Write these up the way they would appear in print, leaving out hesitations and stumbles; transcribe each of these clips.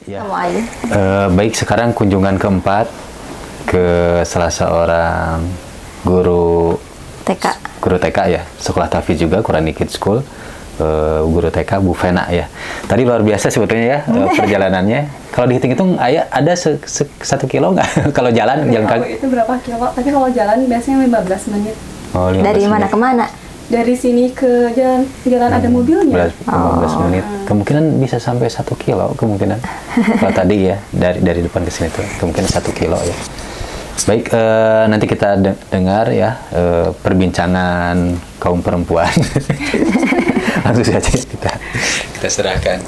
Ya. Baik, sekarang kunjungan keempat ke salah seorang guru TK ya, sekolah tahfidz juga, Quranic Kids School, guru TK Bu Vena ya. Tadi luar biasa sebetulnya ya perjalanannya. Kalau dihitung-hitung, Ayah ada 1 kilo nggak? Kalau jalan kaki? Itu berapa kilo? Tapi kalau jalan biasanya 15 menit. Oh, 15 Dari mana ke mana? Dari sini ke jalan ada mobilnya. 15 menit. Kemungkinan bisa sampai 1 kilo kemungkinan. Kalau tadi ya dari depan ke sini tuh kemungkinan 1 kilo ya. Baik, nanti kita dengar ya perbincangan kaum perempuan. Langsung saja kita serahkan.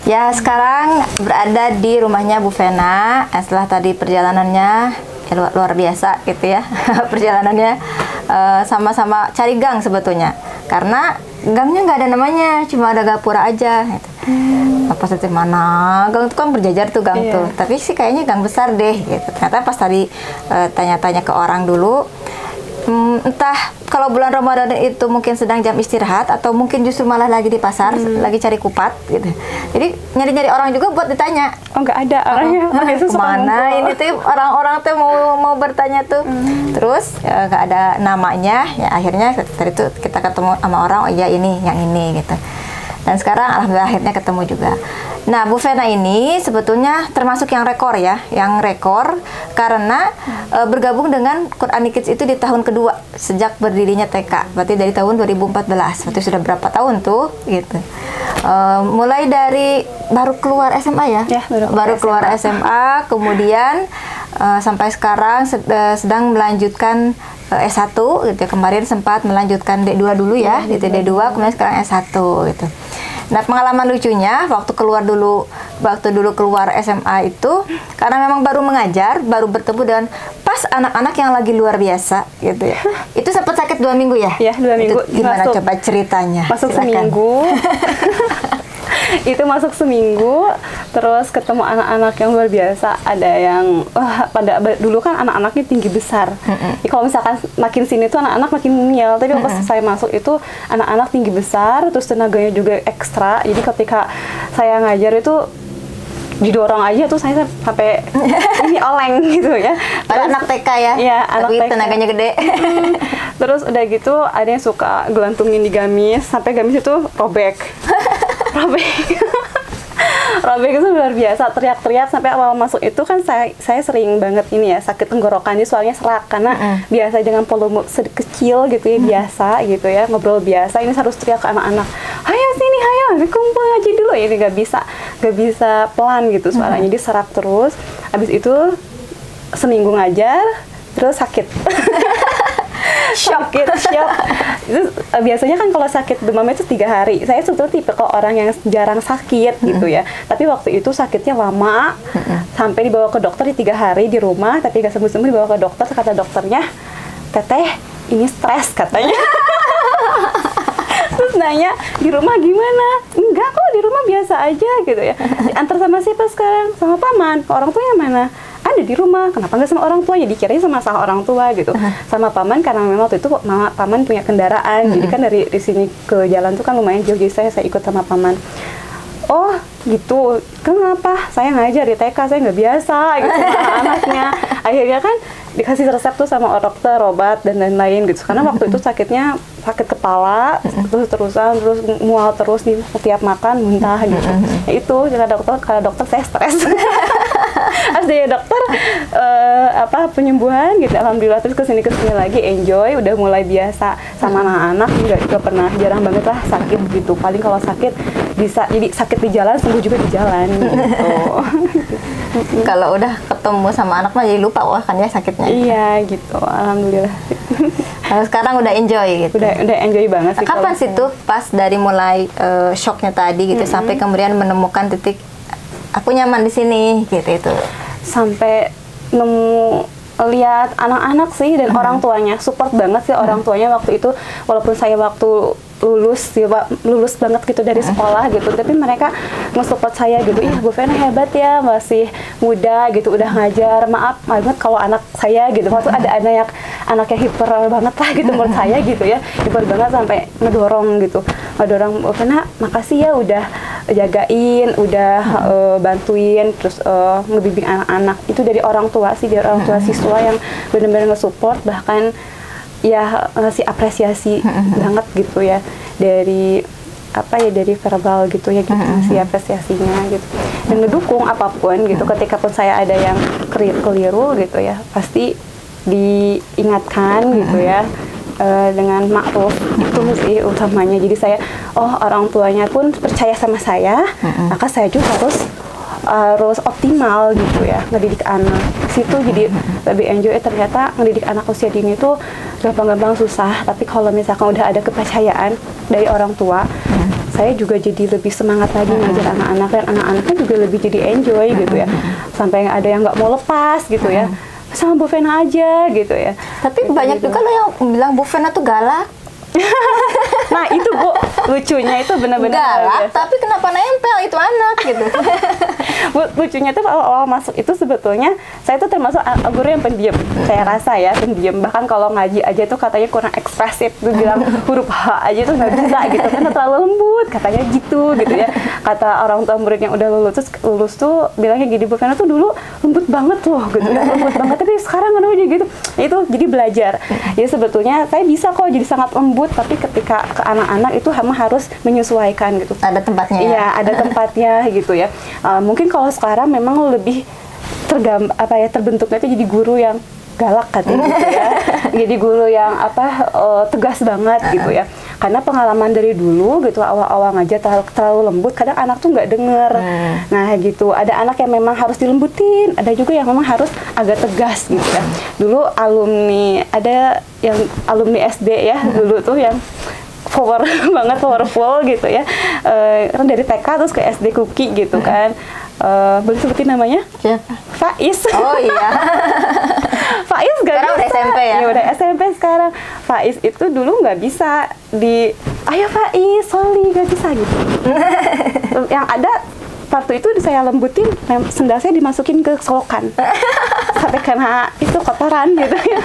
Ya, sekarang berada di rumahnya Bu Vena. Setelah tadi perjalanannya luar biasa gitu ya. Perjalanannya sama-sama cari gang sebetulnya. Karena gangnya nggak ada namanya, cuma ada gapura aja gitu. Pas itu mana? Gang itu kan berjajar tuh gang tuh. Tapi sih kayaknya gang besar deh gitu. Ternyata pas tadi tanya-tanya ke orang dulu, entah kalau bulan Ramadan itu mungkin sedang jam istirahat atau mungkin justru malah lagi di pasar, lagi cari kupat gitu. Jadi nyari-nyari orang juga buat ditanya. Oh, nggak ada orangnya. Kemana ini tuh orang-orang tuh mau bertanya tuh. Terus nggak ada namanya. Ya akhirnya tadi tuh kita ketemu sama orang, oh iya ini, yang ini gitu. Dan sekarang alhamdulillah akhirnya ketemu juga. Nah, Bu Vena ini sebetulnya termasuk yang rekor ya, yang rekor karena bergabung dengan Quranic Kids itu di tahun kedua sejak berdirinya TK. Berarti dari tahun 2014. Berarti sudah berapa tahun tuh gitu. Mulai dari baru keluar SMA ya? Ya, baru keluar SMA, kemudian sampai sekarang sedang melanjutkan S1 gitu. Kemarin sempat melanjutkan D2 dulu ya, di D2, kemudian sekarang S1 gitu. Nah, pengalaman lucunya waktu dulu keluar SMA itu, karena memang baru mengajar, baru bertemu dengan pas anak-anak yang lagi luar biasa gitu ya. Itu sempat sakit 2 minggu ya? Iya, 2 minggu. Itu gimana coba ceritanya? Masuk Silakan. seminggu. Itu masuk seminggu, terus ketemu anak-anak yang luar biasa. Ada yang dulu kan anak-anaknya tinggi besar. Jadi kalau misalkan makin sini tuh anak-anak makin mungil, tapi pas saya masuk itu anak-anak tinggi besar, terus tenaganya juga ekstra. Jadi ketika saya ngajar itu didorong aja tuh saya sampai ini oleng gitu ya. Pada anak TK ya? Iya, tapi TK. Tenaganya gede. Terus udah gitu ada yang suka gelantungin di gamis sampai gamis itu robek. Robek itu luar biasa, teriak-teriak sampai awal masuk itu kan saya sering banget ini ya sakit tenggorokan, soalnya serak karena biasa dengan volume kecil gitu ya, biasa gitu ya, ngobrol biasa, ini harus teriak ke anak-anak, ayo sini, ayo kumpul ngaji dulu, ini nggak bisa pelan gitu suaranya, jadi serak terus. Habis itu seminggu ngajar terus sakit. Shock. Itu biasanya kan kalau sakit demam itu 3 hari. Saya sebetulnya tipe kalau orang yang jarang sakit gitu ya. Tapi waktu itu sakitnya lama, sampai dibawa ke dokter di 3 hari di rumah, tapi nggak sembuh-sembuh, dibawa ke dokter. Kata dokternya, teteh ini stres katanya. Terus nanya, di rumah gimana? Enggak kok, di rumah biasa aja gitu ya. Antar sama siapa sekarang? Sama paman. Orang tuanya mana? Ada di rumah. Kenapa nggak sama orang tua? Ya dikirain sama orang tua gitu. Sama paman karena memang waktu itu paman punya kendaraan. Jadi kan dari sini ke jalan tuh kan lumayan jauh. Jadi saya ikut sama paman. Oh gitu, kenapa? Saya ngajar di TK, saya nggak biasa gitu sama anaknya. Akhirnya kan dikasih resep tuh sama dokter, obat dan lain-lain gitu. Karena waktu itu sakitnya sakit kepala, terus mual terus nih, setiap makan muntah gitu. Ya itu kata dokter saya stres. Harus dari dokter penyembuhan gitu, alhamdulillah. Terus kesini lagi enjoy, udah mulai biasa sama anak-anak, nggak pernah, jarang banget lah sakit gitu. Paling kalau sakit bisa jadi sakit di jalan, sembuh juga di jalan gitu. Kalau udah ketemu sama anak mah jadi lupa kan ya sakitnya. Iya gitu, alhamdulillah. Kalau sekarang udah enjoy gitu. Udah enjoy banget sih. Kapan sih tuh pas dari mulai shocknya tadi gitu sampai kemudian menemukan titik aku nyaman di sini gitu itu? Sampai nemu lihat anak-anak sih dan orang tuanya support banget sih orang tuanya waktu itu, walaupun saya waktu lulus banget gitu dari sekolah gitu, tapi mereka nge-support saya gitu. Ih, Bu Vena hebat ya, masih muda gitu, udah ngajar. Maaf banget kalau anak saya gitu, waktu ada anak yang hiper banget lah gitu menurut saya gitu ya, hiper banget sampai ngedorong Bu Vena makasih ya udah jagain, udah bantuin, terus ngebimbing anak-anak. Itu dari orang tua sih, dari orang tua siswa yang benar-benar nge-support, bahkan ya ngasih apresiasi banget gitu ya, dari apa ya, dari verbal gitu ya, gitu ngasih apresiasinya gitu, dan ngedukung apapun gitu. Ketika pun saya ada yang keliru gitu ya, pasti diingatkan gitu ya, dengan maklum itu sih utamanya. Jadi saya, orang tuanya pun percaya sama saya, maka saya juga harus optimal gitu ya ngedidik anak. Situ jadi lebih enjoy. Ternyata ngedidik anak usia dini itu gampang-gampang susah, tapi kalau misalkan udah ada kepercayaan dari orang tua, saya juga jadi lebih semangat lagi ngajar anak-anak, dan anak-anaknya juga lebih jadi enjoy gitu ya, sampai ada yang nggak mau lepas gitu ya, sama Bu Vena aja gitu ya. Tapi banyak juga loh yang bilang Bu Vena tuh galak. Nah itu Bu, lucunya itu benar-benar galak, tapi kenapa nempel itu anak gitu. Bu, lucunya tuh awal-awal masuk itu sebetulnya saya tuh termasuk guru yang pendiam. Saya rasa ya pendiam, bahkan kalau ngaji aja tuh katanya kurang ekspresif, tuh bilang huruf H aja tuh nggak bisa gitu, karena terlalu lembut katanya gitu ya. Kata orang tua murid yang udah lulus tuh bilangnya gini, Bu Vena tuh dulu lembut banget loh gitu ya, lembut banget, tapi sekarang kenapa jadi gitu. Itu jadi belajar. Ya sebetulnya saya bisa kok jadi sangat lembut, tapi ketika ke anak-anak itu harus menyesuaikan gitu. Ada tempatnya. Iya, ada tempatnya gitu ya. Mungkin kalau sekarang memang lebih terbentuknya itu jadi guru yang galak katanya gitu ya. Jadi guru yang tegas banget gitu ya. Karena pengalaman dari dulu gitu, awal-awal ngajar terlalu lembut, kadang anak tuh nggak denger. Nah gitu, ada anak yang memang harus dilembutin, ada juga yang memang harus agak tegas gitu ya. Dulu ada yang alumni SD ya, dulu tuh yang powerful gitu ya, kan dari TK terus ke SD Kuki gitu kan. Boleh sebutin namanya? Siapa? Faiz. Oh iya. Faiz gak sekarang bisa. Udah SMP ya? Iya udah SMP sekarang. Faiz itu dulu nggak bisa ayo Faiz, Soli, gak bisa gitu. Yang ada waktu itu saya lembutin, sendal saya dimasukin ke selokan sampai kena itu kotoran gitu ya.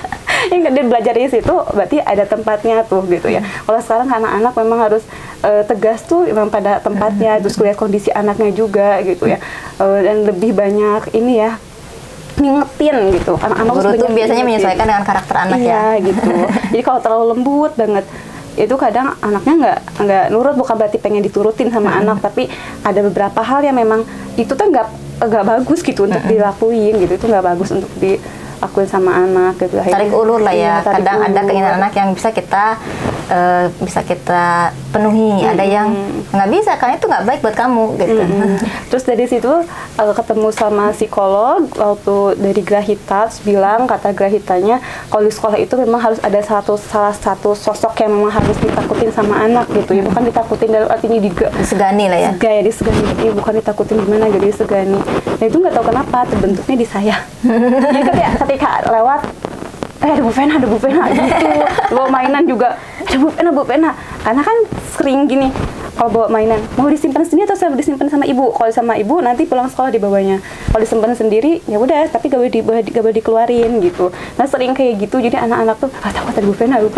Yang dia belajar di situ berarti ada tempatnya tuh gitu ya. Kalau sekarang anak-anak memang harus tegas tuh memang pada tempatnya, terus lihat kondisi anaknya juga gitu ya, dan lebih banyak ini ya, ngingetin gitu. Anak-anak guru tuh biasanya menyesuaikan dengan karakter anak ya gitu. Jadi kalau terlalu lembut banget itu kadang anaknya nggak nurut, bukan berarti pengen diturutin sama anak, tapi ada beberapa hal yang memang itu tuh nggak bagus gitu untuk dilakuin gitu, itu nggak bagus untuk dilakuin sama anak gitu. Tarik ulur lah ya, kadang ada keinginan anak yang bisa kita penuhi, ada yang nggak bisa karena itu nggak baik buat kamu gitu. Terus dari situ ketemu sama psikolog waktu dari Grahita, bilang kata Grahitanya kalau di sekolah itu memang harus ada salah satu sosok yang memang harus ditakutin sama anak gitu ya, bukan ditakutin dalam artinya disegani lah ya. Disegani, bukan ditakutin gimana, jadi disegani. Nah itu nggak tahu kenapa terbentuknya di saya. Jadi ketika lewat ada Bu Vena gitu, bawa mainan juga, ada Bu Vena, karena kan sering gini, kalau bawa mainan mau disimpan sendiri atau saya disimpan sama ibu. Kalau sama ibu nanti pulang sekolah dibawanya, kalau disimpan sendiri ya udah, tapi gak boleh dikeluarin gitu. Nah sering kayak gitu, jadi anak-anak tuh takut ada Bu Vena gitu.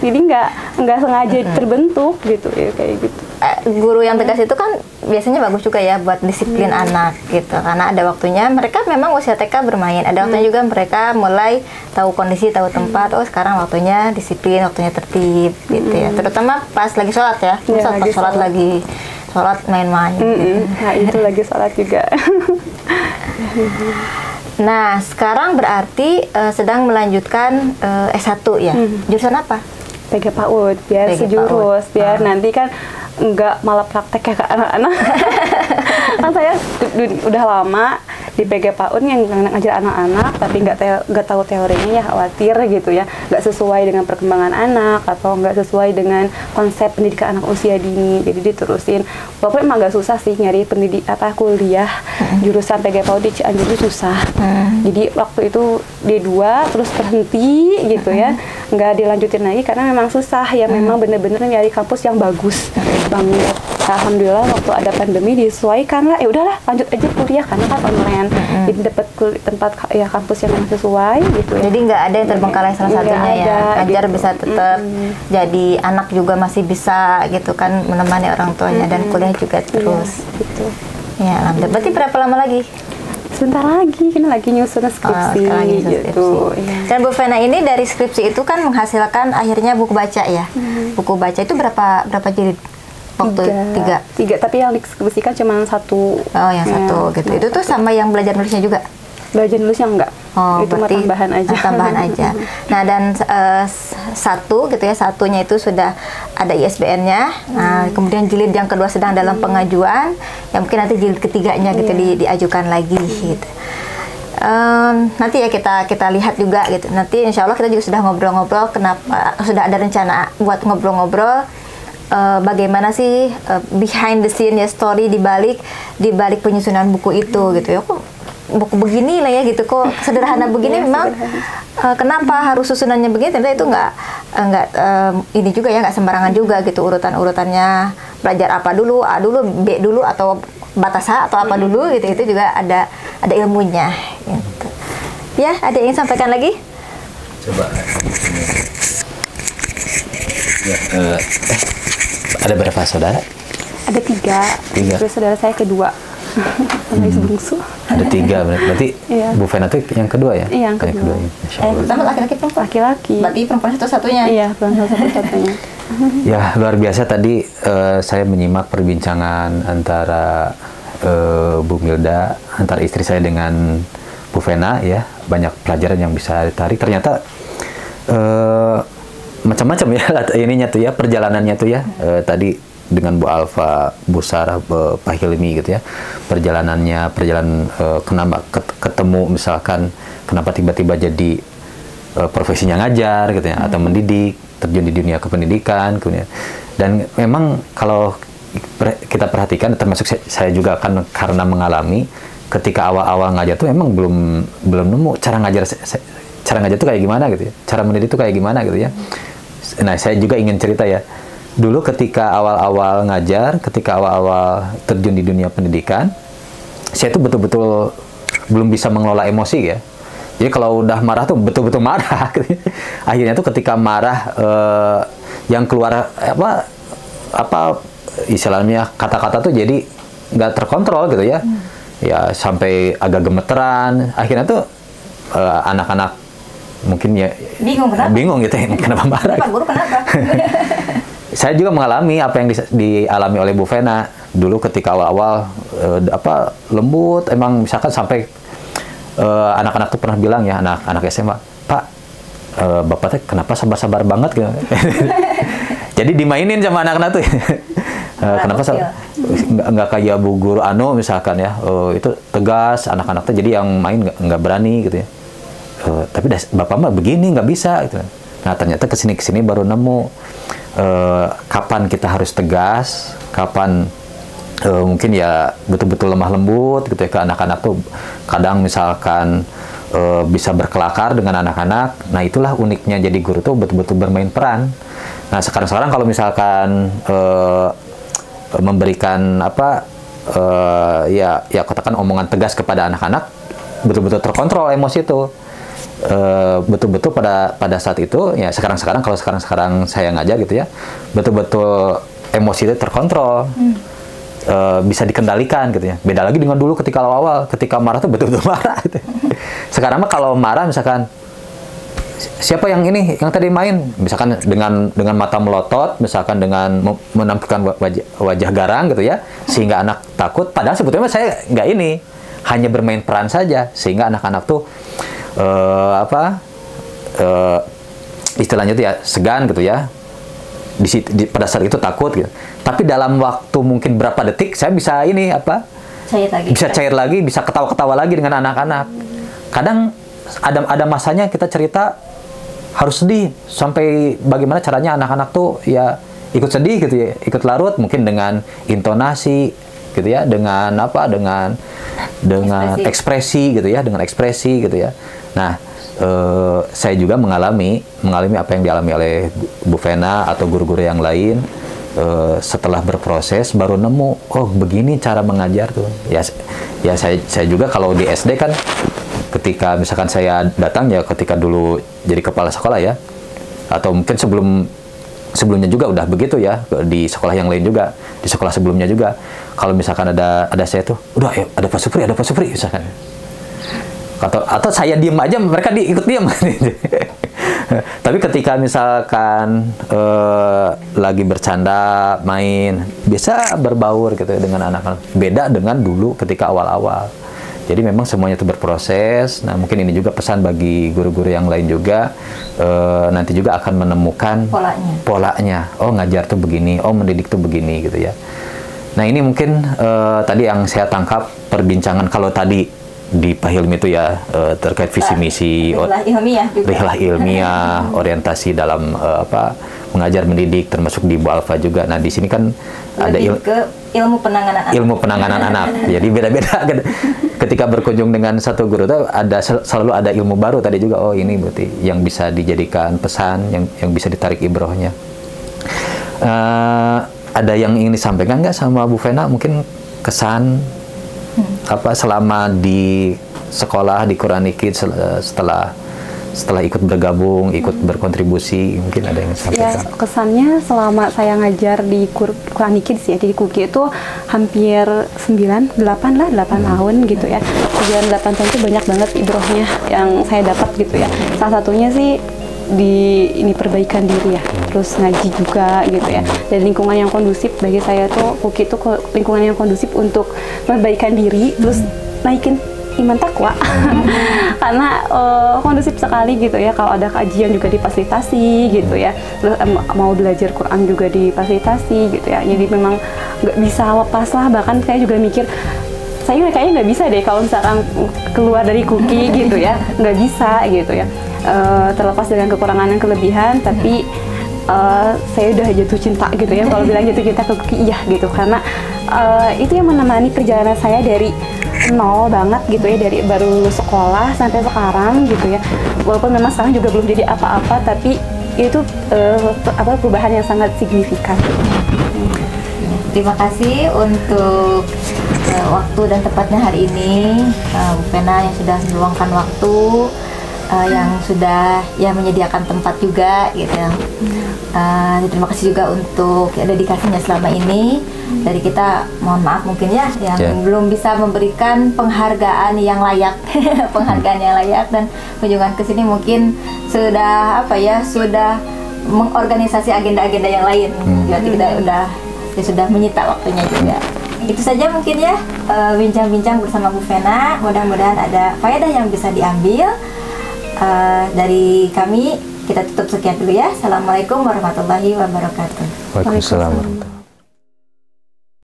Jadi nggak sengaja terbentuk gitu ya, kayak gitu. Guru yang tegas itu kan biasanya bagus juga ya buat disiplin anak gitu, karena ada waktunya mereka memang usia TK bermain, ada waktunya juga mereka mulai tahu kondisi, tahu tempat. Oh sekarang waktunya disiplin, waktunya tertib gitu ya, terutama pas lagi sholat ya, pas sholat lagi sholat main-main gitu. Nah itu lagi sholat juga. Nah sekarang berarti sedang melanjutkan S1 ya, jurusan apa? PG PAUD, biar sejurus, biar nanti kan nggak malah praktek ya ke anak-anak. Kan saya udah lama di PG PAUD yang ngajar anak-anak, tapi nggak tahu teorinya ya, khawatir gitu ya, nggak sesuai dengan perkembangan anak atau nggak sesuai dengan konsep pendidikan anak usia dini, jadi diterusin. Walaupun emang nggak susah sih nyari kuliah jurusan PG PAUD di Cianjur itu susah. Jadi waktu itu D2 terus berhenti gitu ya, nggak dilanjutin lagi karena memang susah ya, memang bener-bener nyari kampus yang bagus banget. alhamdulillah waktu ada pandemi disesuaikan lah, ya udahlah lanjut aja kuliah karena kan online, jadi dapat tempat ya kampus yang sesuai gitu ya. Jadi nggak ada yang terbengkalai salah Nggak satunya ya. ada, Ngajar gitu. bisa tetap, jadi anak juga masih bisa gitu kan menemani orang tuanya dan kuliah juga terus. Gitu. Ya, alhamdulillah. Berarti berapa lama lagi? Sebentar lagi, kan lagi nyusun skripsi sekarang lagi nyusun gitu. skripsi. Iya. Dan Bu Vena ini dari skripsi itu kan menghasilkan akhirnya buku baca ya. Buku baca itu berapa jilid? Waktu tiga. Tapi yang didistribusikan cuma satu. Oh, yang satu gitu. Itu tuh sama yang belajar nulisnya juga? Belajar nulisnya enggak. Oh, itu mah berarti tambahan aja. Tambahan aja. Nah, dan satu gitu ya, satunya itu sudah ada ISBN-nya. Nah, kemudian jilid yang kedua sedang dalam pengajuan. Ya mungkin nanti jilid ketiganya gitu diajukan lagi gitu. Nanti ya kita lihat juga gitu. Nanti insya Allah kita juga sudah ngobrol-ngobrol kenapa sudah ada rencana buat ngobrol-ngobrol bagaimana sih behind the scene ya, story di balik penyusunan buku itu gitu ya. Kok buku begini lah ya gitu, kok sederhana begini memang kenapa harus susunannya begini? Ternyata itu nggak ini juga ya, nggak sembarangan juga gitu urutannya, belajar apa dulu, A dulu, B dulu, atau batas H atau apa dulu gitu, itu juga ada ilmunya gitu. Ya, ada yang ingin sampaikan lagi? Coba ya, ada berapa saudara? Ada tiga. Terus saudara saya kedua. Bungsu. Ada tiga berarti. Iya. Bu Vena itu yang kedua ya? Iya, yang kedua. Pertama laki-laki perempuan? Laki-laki. Berarti perempuan satu-satunya? Iya, perempuan satu-satunya. Ya, luar biasa tadi saya menyimak perbincangan antara Bu Milda, antara istri saya dengan Bu Vena ya. Banyak pelajaran yang bisa ditarik. Ternyata macam-macam ya ininya tuh ya, perjalanannya tuh ya. Tadi dengan Bu Alfa, Bu Sarah, Pak Hilmi gitu ya, perjalanan kenapa ketemu misalkan kenapa tiba-tiba jadi profesinya ngajar gitu ya, atau mendidik, terjun di dunia kependidikan kemudian. Dan memang kalau kita perhatikan, termasuk saya juga kan karena mengalami ketika awal-awal ngajar tuh memang belum nemu cara ngajar tuh kayak gimana gitu ya, cara mendidik tuh kayak gimana gitu ya. Nah, saya juga ingin cerita ya. Dulu ketika awal-awal ngajar, ketika awal-awal terjun di dunia pendidikan, saya tuh betul-betul belum bisa mengelola emosi ya. Jadi kalau udah marah tuh betul-betul marah. Akhirnya tuh ketika marah, yang keluar apa istilahnya kata-kata tuh jadi nggak terkontrol gitu ya. Ya sampai agak gemeteran. Akhirnya tuh anak-anak mungkin ya bingung gitu ya, kenapa marah. Pak Guru kenapa? Saya juga mengalami apa yang dialami oleh Bu Vena dulu ketika awal-awal lembut, emang misalkan sampai anak-anak tuh pernah bilang ya, anak-anak SMA, Pak, Bapak teh kenapa sabar-sabar banget gitu. Jadi dimainin sama anak-anak tuh. Kenapa nggak kayak Bu Guru Anu misalkan ya, itu tegas, anak-anak tuh jadi yang main nggak berani gitu ya. Tapi Bapak mah begini nggak bisa gitu. Nah, ternyata kesini baru nemu kapan kita harus tegas, kapan mungkin ya betul-betul lemah lembut gitu ya ke anak-anak tuh. Kadang misalkan bisa berkelakar dengan anak-anak. Nah, itulah uniknya jadi guru tuh, betul-betul bermain peran. Nah, sekarang kalau misalkan memberikan ya katakan omongan tegas kepada anak-anak, betul-betul terkontrol emosi itu. Betul-betul pada saat itu ya, sekarang kalau sekarang saya ngajar gitu ya, betul-betul emosi itu terkontrol, bisa dikendalikan gitu ya. Beda lagi dengan dulu ketika awal ketika marah tuh betul-betul marah gitu. Sekarang mah kalau marah misalkan siapa yang tadi main misalkan dengan mata melotot, misalkan dengan menampilkan wajah garang gitu ya, sehingga anak takut, padahal sebetulnya saya nggak hanya bermain peran saja sehingga anak-anak tuh istilahnya itu ya segan gitu ya, pada saat itu takut gitu. Tapi dalam waktu mungkin berapa detik saya bisa cair lagi, bisa ketawa-ketawa lagi dengan anak-anak. Kadang ada masanya kita cerita harus sedih, sampai bagaimana caranya anak-anak tuh ya ikut sedih gitu ya, ikut larut mungkin dengan intonasi gitu ya, dengan ekspresi gitu ya, dengan ekspresi gitu ya. Nah, saya juga mengalami apa yang dialami oleh Bu Vena atau guru-guru yang lain. setelah berproses baru nemu, oh begini cara mengajar tuh. Ya saya juga kalau di SD kan, ketika misalkan saya datang ya ketika dulu jadi kepala sekolah ya, atau mungkin sebelumnya juga udah begitu ya, di sekolah yang lain juga, di sekolah sebelumnya juga, kalau misalkan ada saya tuh, udah ayo, ada Pak Supri misalkan, atau saya diem aja, mereka ikut diem. Tapi ketika misalkan lagi bercanda, main, bisa berbaur gitu dengan anak-anak, beda dengan dulu ketika awal-awal. Jadi memang semuanya itu berproses. Nah, mungkin ini juga pesan bagi guru-guru yang lain juga, nanti juga akan menemukan polanya. Oh, ngajar tuh begini, oh mendidik tuh begini gitu ya. Nah, ini mungkin tadi yang saya tangkap perbincangan kalau tadi di Pak Hilmi itu ya terkait visi misi, rihlah ilmiah, orientasi dalam mengajar mendidik, termasuk di Bu Alfa juga. Nah, di sini kan ada ilmu penanganan anak. Jadi beda-beda. Ketika berkunjung dengan satu guru itu selalu ada ilmu baru tadi juga. Oh, ini berarti yang bisa dijadikan pesan, yang bisa ditarik ibrohnya. Ada yang ingin disampaikan nggak sama Bu Vena? Mungkin kesan selama di sekolah di Quranic Kids, setelah ikut bergabung, ikut berkontribusi, mungkin ada yang disampaikan? Ya, kesannya selama saya ngajar di Quranic Kids ya, di Kuki itu hampir 8 tahun gitu ya. 8 tahun itu banyak banget ibrohnya yang saya dapat gitu ya. Salah satunya sih ini perbaikan diri ya, terus ngaji juga gitu ya, dan lingkungan yang kondusif bagi saya tuh Kuki itu lingkungan yang kondusif untuk perbaikan diri, terus naikin iman takwa. Karena kondusif sekali gitu ya, kalau ada kajian juga difasilitasi gitu ya, terus mau belajar Quran juga difasilitasi gitu ya, jadi memang nggak bisa lepas lah. Bahkan saya juga mikir, saya kayaknya nggak bisa deh kalau misalkan keluar dari Kuki gitu ya, nggak bisa gitu ya. Terlepas dengan kekurangan dan kelebihan, tapi saya udah jatuh cinta gitu ya. Kalau bilang jatuh cinta ke Kuki, iya gitu, karena itu yang menemani perjalanan saya dari nol banget gitu ya, dari baru lulus sekolah sampai sekarang gitu ya. Walaupun memang sekarang juga belum jadi apa-apa, tapi itu perubahan yang sangat signifikan. Terima kasih untuk waktu dan tempatnya hari ini, Bu Vena yang sudah meluangkan waktu, yang sudah menyediakan tempat juga gitu. Terima kasih juga untuk dedikasinya selama ini. Dari kita mohon maaf mungkin ya yang belum bisa memberikan penghargaan yang layak. Penghargaan yang layak, dan kunjungan ke sini mungkin sudah sudah mengorganisasi agenda-agenda yang lain. Jadi kita sudah menyita waktunya juga. Itu saja mungkin ya bincang-bincang bersama Bu Vena. Mudah-mudahan ada faedah yang bisa diambil. Dari kami, kita tutup sekian dulu ya. Assalamualaikum warahmatullahi wabarakatuh. Waalaikumsalam.